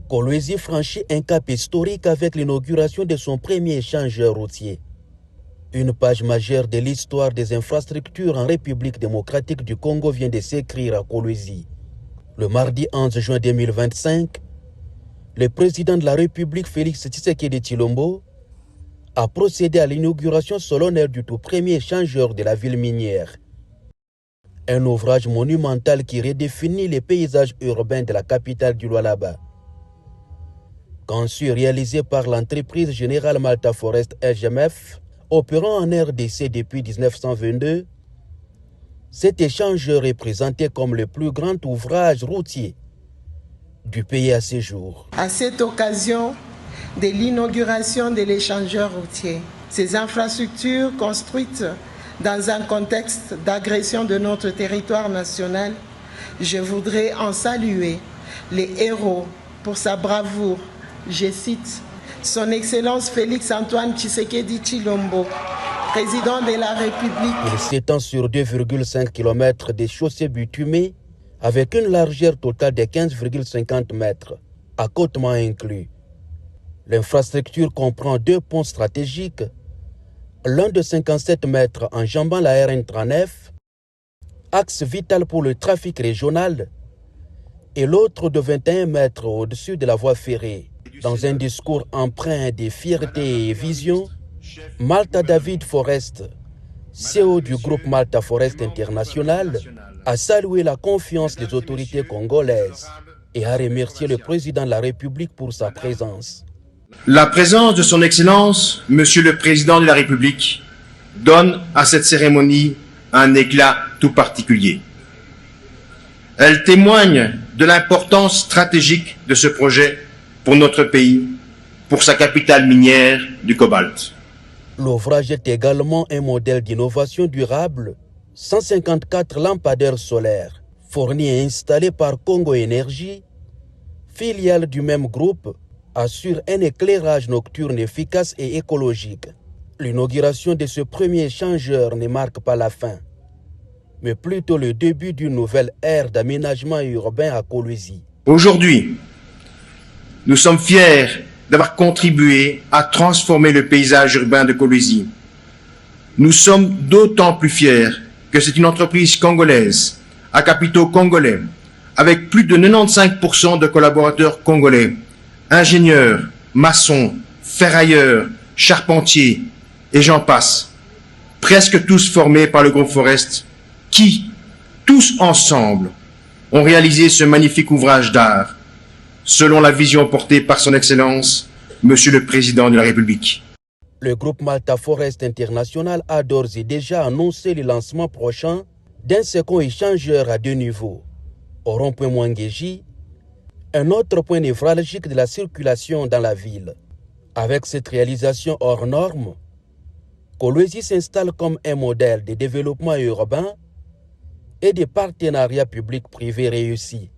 Kolwezi franchit un cap historique avec l'inauguration de son premier échangeur routier. Une page majeure de l'histoire des infrastructures en République démocratique du Congo vient de s'écrire à Kolwezi. Le mardi 11 juin 2025, le président de la République Félix Tshisekedi Tshilombo a procédé à l'inauguration solennelle du tout premier échangeur de la ville minière. Un ouvrage monumental qui redéfinit les paysages urbains de la capitale du Lualaba. Conçu et réalisé par l'entreprise Générale Malta Forest SGMF, opérant en RDC depuis 1922, cet échangeur est présenté comme le plus grand ouvrage routier du pays à ce jour. À cette occasion de l'inauguration de l'échangeur routier, ces infrastructures construites dans un contexte d'agression de notre territoire national, je voudrais en saluer les héros pour sa bravoure. Je cite Son Excellence Félix-Antoine Tshisekedi Tshilombo, président de la République. Il s'étend sur 2,5 km de chaussées bitumées avec une largeur totale de 15,50 mètres, accotements inclus. L'infrastructure comprend 2 ponts stratégiques, l'un de 57 mètres enjambant la RN39, axe vital pour le trafic régional, et l'autre de 21 mètres au-dessus de la voie ferrée. Dans un discours empreint de fierté et vision, Malta David Forest, CEO du groupe Malta Forest International, a salué la confiance des autorités congolaises et a remercié le président de la République pour sa présence. La présence de son Excellence, Monsieur le Président de la République, donne à cette cérémonie un éclat tout particulier. Elle témoigne de l'importance stratégique de ce projet pour notre pays, pour sa capitale minière du cobalt. L'ouvrage est également un modèle d'innovation durable. 154 lampadaires solaires fournis et installés par Congo Énergie, filiale du même groupe, assurent un éclairage nocturne efficace et écologique. L'inauguration de ce premier échangeur ne marque pas la fin, mais plutôt le début d'une nouvelle ère d'aménagement urbain à Kolwezi. Aujourd'hui, nous sommes fiers d'avoir contribué à transformer le paysage urbain de Kolwezi. Nous sommes d'autant plus fiers que c'est une entreprise congolaise, à capitaux congolais, avec plus de 95% de collaborateurs congolais, ingénieurs, maçons, ferrailleurs, charpentiers, et j'en passe, presque tous formés par le groupe Forest, qui, tous ensemble, ont réalisé ce magnifique ouvrage d'art, selon la vision portée par son Excellence, Monsieur le Président de la République. Le groupe Malta Forest International a d'ores et déjà annoncé le lancement prochain d'un second échangeur à 2 niveaux, au rond-point Mwangeji, un autre point névralgique de la circulation dans la ville. Avec cette réalisation hors norme, Kolwezi s'installe comme un modèle de développement urbain et de partenariats publics-privés réussis.